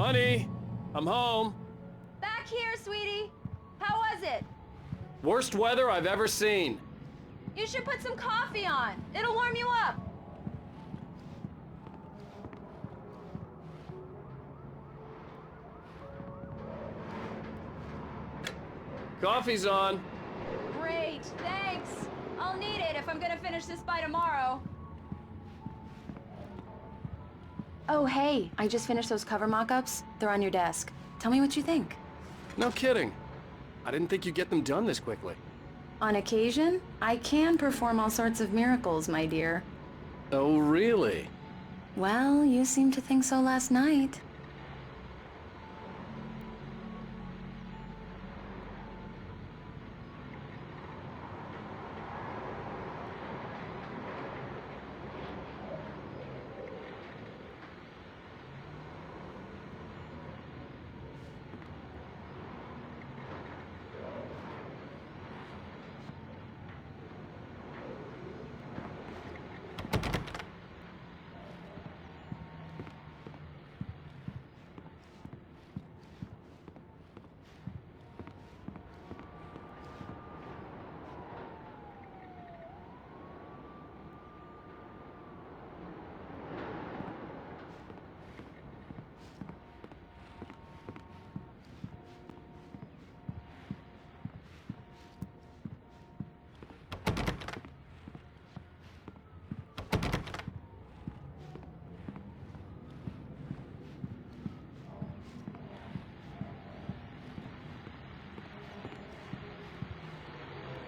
Honey, I'm home. Back here, sweetie. How was it? Worst weather I've ever seen. You should put some coffee on. It'll warm you up. Coffee's on. Great, thanks. I'll need it if I'm gonna finish this by tomorrow. Oh, hey, I just finished those cover mock-ups. They're on your desk. Tell me what you think. No kidding. I didn't think you'd get them done this quickly. On occasion, I can perform all sorts of miracles, my dear. Oh, really? Well, you seemed to think so last night.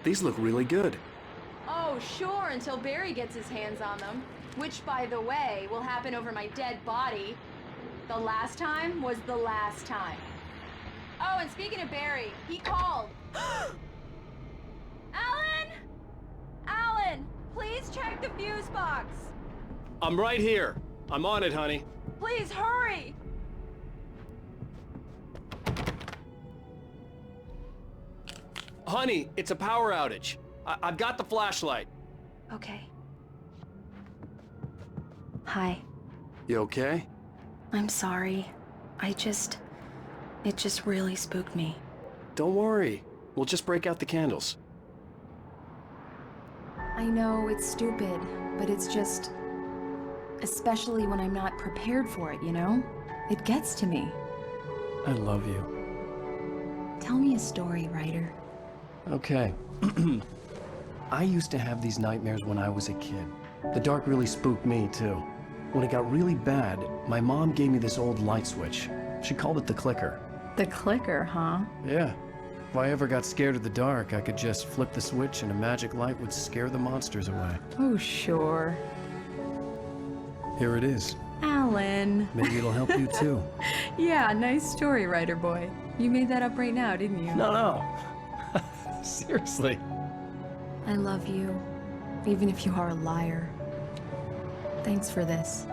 These look really good. Oh, sure, until Barry gets his hands on them. Which, by the way, will happen over my dead body. The last time was the last time. Oh, and speaking of Barry, he called. Alan! Alan, please check the fuse box. I'm right here. I'm on it, honey. Please hurry! Honey, it's a power outage. I've got the flashlight. Okay. Hi. You okay? I'm sorry. It just really spooked me. Don't worry. We'll just break out the candles. I know it's stupid, but it's just... especially when I'm not prepared for it, you know? It gets to me. I love you. Tell me a story, writer. Okay. I used to have these nightmares when I was a kid. The dark really spooked me, too. When it got really bad, my mom gave me this old light switch. She called it the clicker. The clicker, huh? Yeah. If I ever got scared of the dark, I could just flip the switch and a magic light would scare the monsters away. Oh, sure. Here it is. Alan. Maybe it'll help you, too. Yeah, nice story, writer boy. You made that up right now, didn't you? No. Seriously. I love you, even if you are a liar. Thanks for this.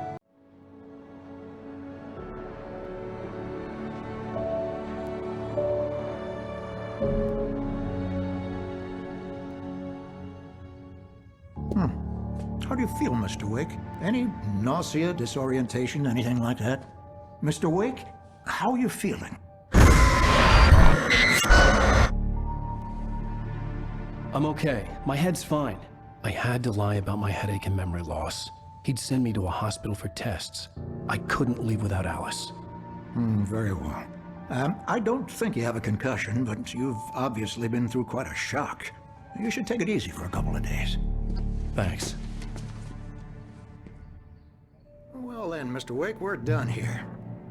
How do you feel, Mr. Wake? Any nausea, disorientation, anything like that? Mr. Wake, how are you feeling? I'm okay. My head's fine. I had to lie about my headache and memory loss. He'd send me to a hospital for tests. I couldn't leave without Alice. Very well. I don't think you have a concussion, but you've obviously been through quite a shock. You should take it easy for a couple of days. Thanks. Well then, Mr. Wake, we're done here.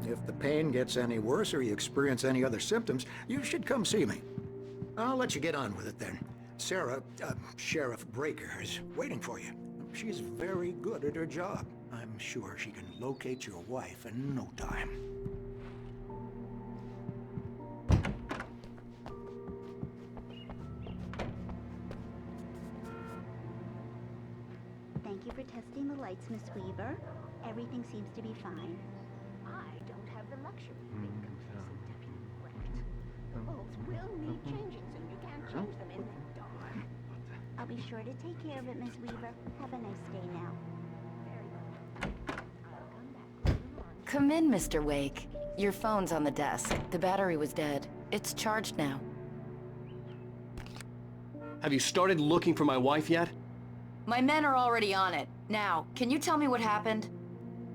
If the pain gets any worse or you experience any other symptoms, you should come see me. I'll let you get on with it then. Sarah, Sheriff Breaker, is waiting for you. She's very good at her job. I'm sure she can locate your wife in no time. Thank you for testing the lights, Miss Weaver. Everything seems to be fine. I don't have the luxury of being completely deputy wrecked. The bulbs will need changing, so you can't change them in the dark. I'll be sure to take care of it, Miss Weaver. Have a nice day now. Very well. I'll come back later on. Come in, Mr. Wake. Your phone's on the desk. The battery was dead. It's charged now. Have you started looking for my wife yet? My men are already on it. Now, can you tell me what happened?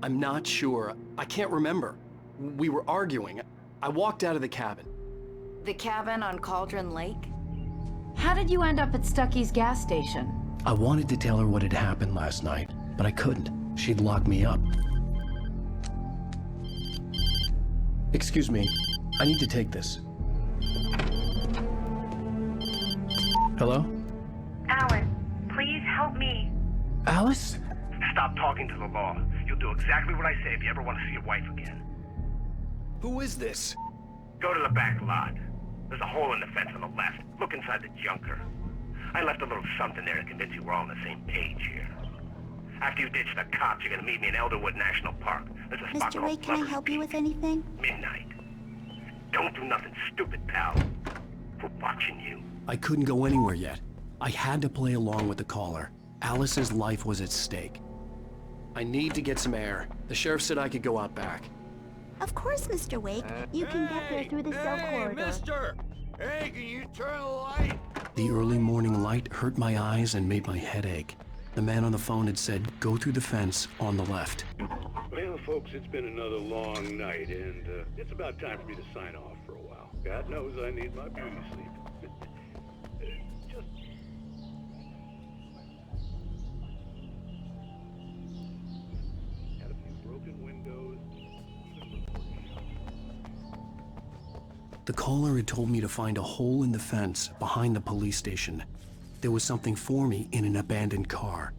I'm not sure. I can't remember. We were arguing. I walked out of the cabin. The cabin on Cauldron Lake? How did you end up at Stucky's gas station? I wanted to tell her what had happened last night, but I couldn't. She'd locked me up. Excuse me. I need to take this. Hello? Alan, please help me. Alice? Stop talking to the law. You'll do exactly what I say if you ever want to see your wife again. Who is this? Go to the back lot. There's a hole in the fence on the left. Look inside the junker. I left a little something there to convince you we're all on the same page here. After you ditch the cops, you're gonna meet me in Elderwood National Park. There's a spot Mr. called Wake, can I Lover's help you Peak. with anything? Midnight. Don't do nothing stupid, pal. We're watching you. I couldn't go anywhere yet. I had to play along with the caller. Alice's life was at stake. I need to get some air. The sheriff said I could go out back. Of course, Mr. Wake. You can get there through the cell corridor. mister! Hey, can you turn the light? The early morning light hurt my eyes and made my head ache. The man on the phone had said, go through the fence on the left. Well, folks, it's been another long night, and it's about time for me to sign off for a while. God knows I need my beauty sleep. Just... Had a few broken windows, even The caller had told me to find a hole in the fence behind the police station. There was something for me in an abandoned car.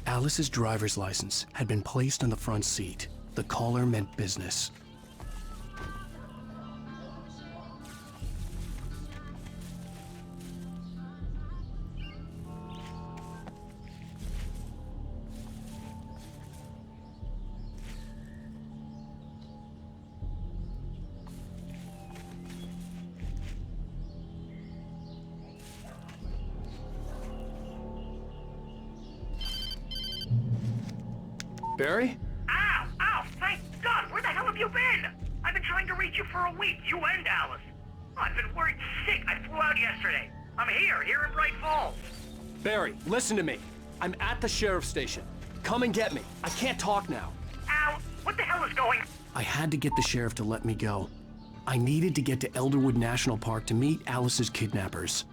Alice's driver's license had been placed on the front seat. The caller meant business. Barry? Ow! Ow! Thank God! Where the hell have you been? I've been trying to reach you for a week, you and Alice. I've been worried sick. I flew out yesterday. I'm here in Bright Falls. Barry, listen to me. I'm at the sheriff's station. Come and get me. I can't talk now. Ow! What the hell is going... I had to get the sheriff to let me go. I needed to get to Elderwood National Park to meet Alice's kidnappers.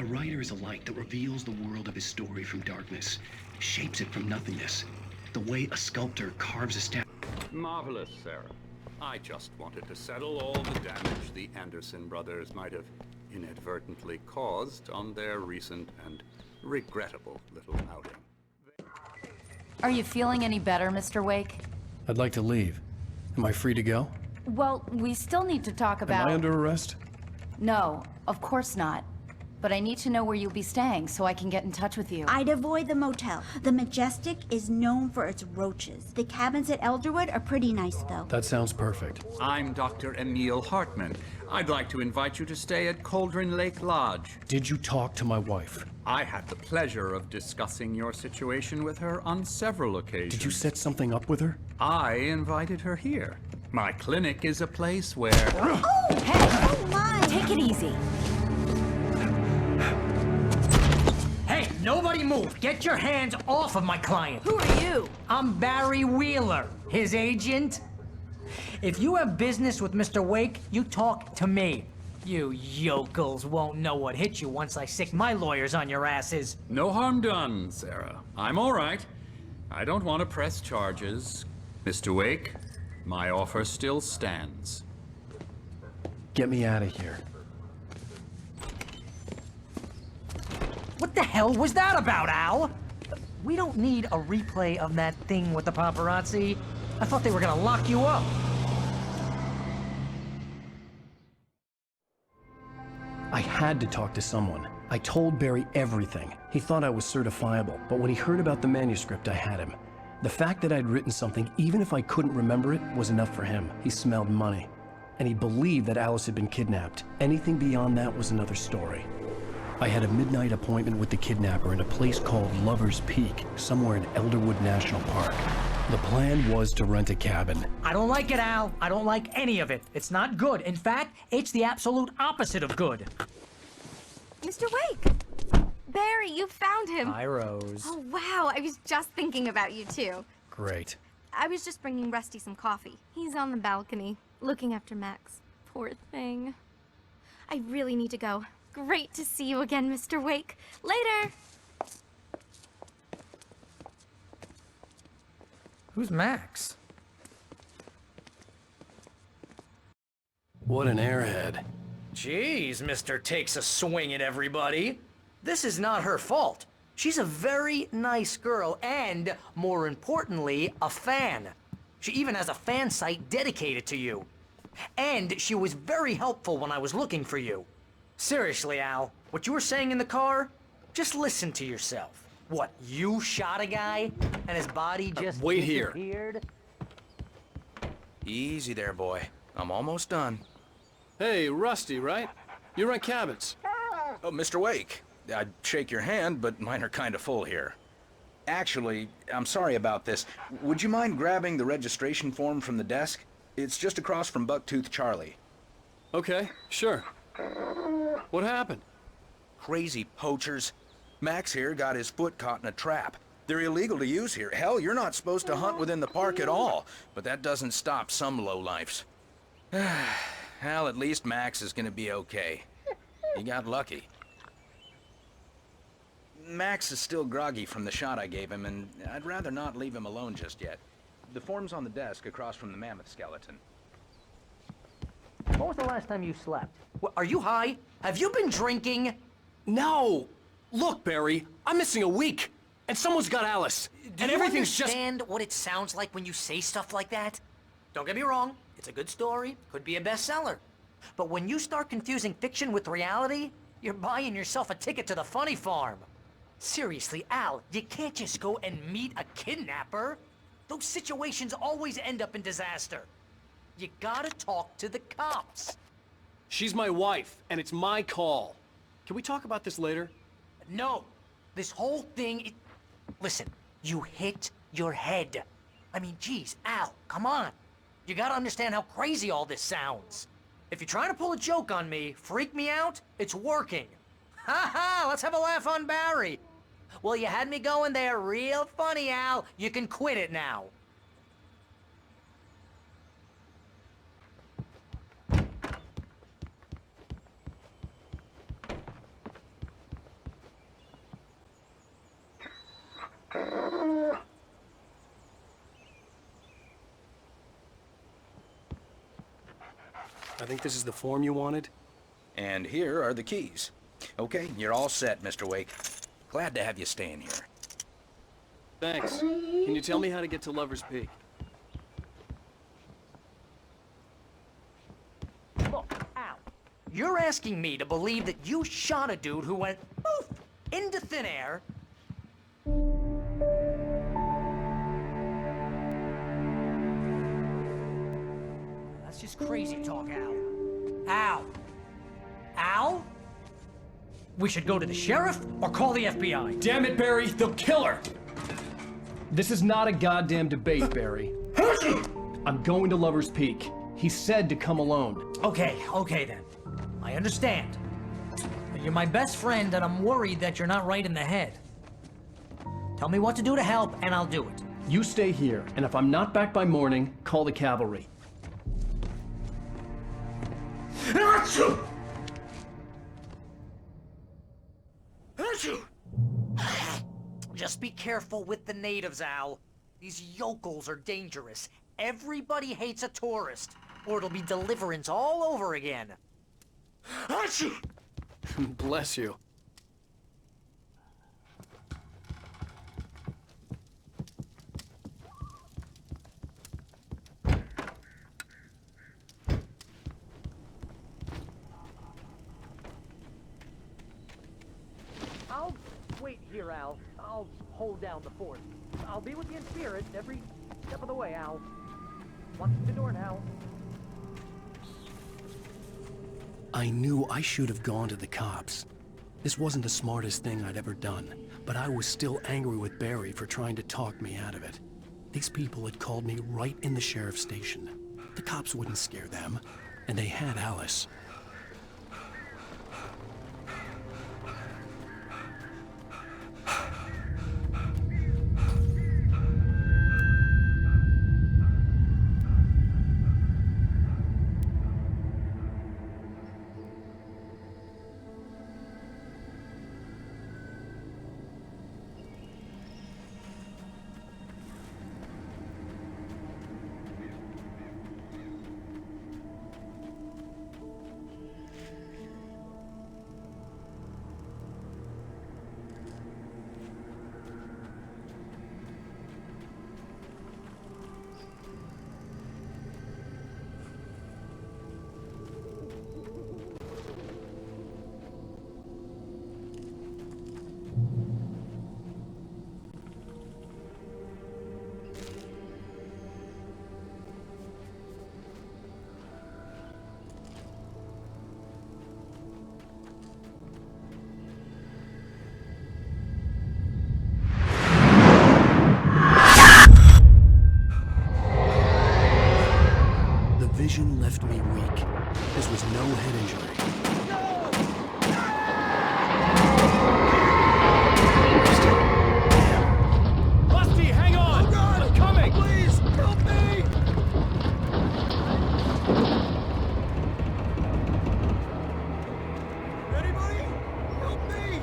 A writer is a light that reveals the world of his story from darkness, shapes it from nothingness, the way a sculptor carves a statue. Marvelous, Sarah. I just wanted to settle all the damage the Anderson brothers might have inadvertently caused on their recent and regrettable little outing. Are you feeling any better, Mr. Wake? I'd like to leave. Am I free to go? Well, we still need to talk about... Am I under arrest? No, of course not. But I need to know where you'll be staying so I can get in touch with you. I'd avoid the motel. The Majestic is known for its roaches. The cabins at Elderwood are pretty nice, though. That sounds perfect. I'm Dr. Emil Hartman. I'd like to invite you to stay at Cauldron Lake Lodge. Did you talk to my wife? I had the pleasure of discussing your situation with her on several occasions. Did you set something up with her? I invited her here. My clinic is a place where... Oh! Hey! Oh, my! Take it easy. Hey, nobody move! Get your hands off of my client! Who are you? I'm Barry Wheeler, his agent. If you have business with Mr. Wake, you talk to me. You yokels won't know what hit you once I sick my lawyers on your asses. No harm done, Sarah. I'm all right. I don't want to press charges. Mr. Wake, my offer still stands. Get me out of here. What the hell was that about, Al? We don't need a replay of that thing with the paparazzi. I thought they were gonna lock you up. I had to talk to someone. I told Barry everything. He thought I was certifiable, but when he heard about the manuscript, I had him. The fact that I'd written something, even if I couldn't remember it, was enough for him. He smelled money. And he believed that Alice had been kidnapped. Anything beyond that was another story. I had a midnight appointment with the kidnapper in a place called Lover's Peak, somewhere in Elderwood National Park. The plan was to rent a cabin. I don't like it, Al. I don't like any of it. It's not good. In fact, it's the absolute opposite of good. Mr. Wake! Barry, you found him! Hi, Rose. Oh, wow. I was just thinking about you, too. Great. I was just bringing Rusty some coffee. He's on the balcony, looking after Max. Poor thing. I really need to go. Great to see you again, Mr. Wake. Later! Who's Max? What an airhead. Jeez, Mr. Takes a swing at everybody. This is not her fault. She's a very nice girl and, more importantly, a fan. She even has a fan site dedicated to you. And she was very helpful when I was looking for you. Seriously, Al, what you were saying in the car, just listen to yourself. What, you shot a guy and his body just wait here. disappeared? Easy there, boy. I'm almost done. Hey, Rusty, right? You rent cabins. Oh, Mr. Wake. I'd shake your hand, but mine are kind of full here. Actually, I'm sorry about this. Would you mind grabbing the registration form from the desk? It's just across from Bucktooth Charlie. Okay, sure. What happened? Crazy poachers. Max here got his foot caught in a trap. They're illegal to use here. Hell, you're not supposed to hunt within the park at all. But that doesn't stop some lowlifes. Well, at least Max is gonna be okay. He got lucky. Max is still groggy from the shot I gave him, and I'd rather not leave him alone just yet. The form's on the desk across from the mammoth skeleton. When was the last time you slept? What, are you high? Have you been drinking? No! Look, Barry, I'm missing a week, and someone's got Alice, and everything's just... Do you understand what it sounds like when you say stuff like that? Don't get me wrong, it's a good story, could be a bestseller. But when you start confusing fiction with reality, you're buying yourself a ticket to the funny farm. Seriously, Al, you can't just go and meet a kidnapper. Those situations always end up in disaster. You gotta talk to the cops. She's my wife, and it's my call. Can we talk about this later? No, this whole thing, listen, you hit your head. I mean, geez, Al, come on. You gotta understand how crazy all this sounds. If you're trying to pull a joke on me, freak me out, it's working. Ha ha, let's have a laugh on Barry. Well, you had me going there real funny, Al. You can quit it now. I think this is the form you wanted. And here are the keys. Okay, you're all set, Mr. Wake. Glad to have you staying here. Thanks. Can you tell me how to get to Lover's Peak? Look, Al, you're asking me to believe that you shot a dude who went poof into thin air. That's just crazy talk, Al. Al? Al? We should go to the sheriff or call the FBI. Damn it, Barry, they'll kill her! This is not a goddamn debate, Barry. I'm going to Lover's Peak. He said to come alone. Okay then. I understand. But you're my best friend and I'm worried that you're not right in the head. Tell me what to do to help and I'll do it. You stay here, and if I'm not back by morning, call the cavalry. Just be careful with the natives, Al. These yokels are dangerous. Everybody hates a tourist, or it'll be Deliverance all over again. Bless you. Wait here, Al. I'll hold down the fort. I'll be with you in spirit every step of the way, Al. Watch the door now. I knew I should have gone to the cops. This wasn't the smartest thing I'd ever done, but I was still angry with Barry for trying to talk me out of it. These people had called me right in the sheriff's station. The cops wouldn't scare them, and they had Alice. Vision left me weak. This was no head injury. Rusty, hang on! Oh God! I'm coming! Please, help me! Anybody? Help me!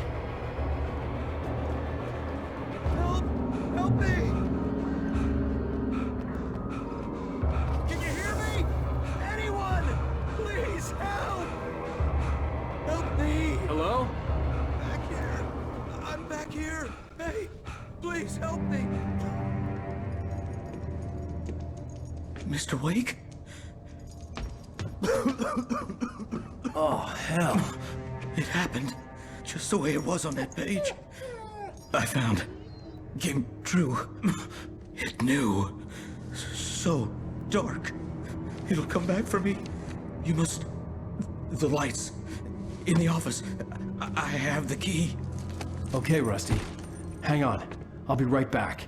Help me! Can you hear me? Anyone! Please help! Help me! Hello? Back here! I'm back here! Hey, please help me! Mr. Wake? Oh, hell. It happened just the way it was on that page. I found. Came true. It knew. So dark. It'll come back for me. You must... The lights. In the office. I have the key. Okay, Rusty. Hang on. I'll be right back.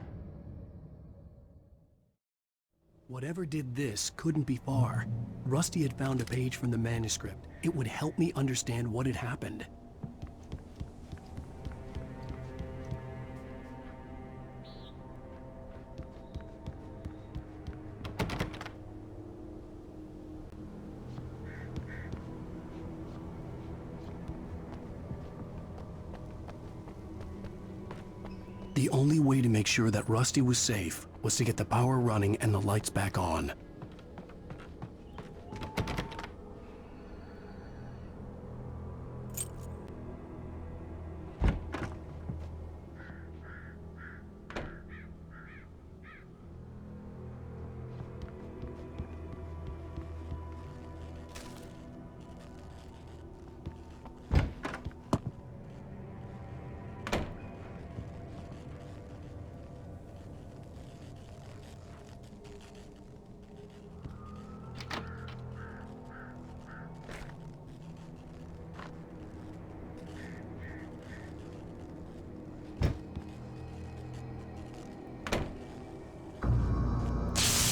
Whatever did this couldn't be far. Rusty had found a page from the manuscript. It would help me understand what had happened. The only way to make sure that Rusty was safe was to get the power running and the lights back on.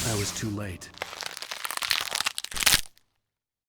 I was too late.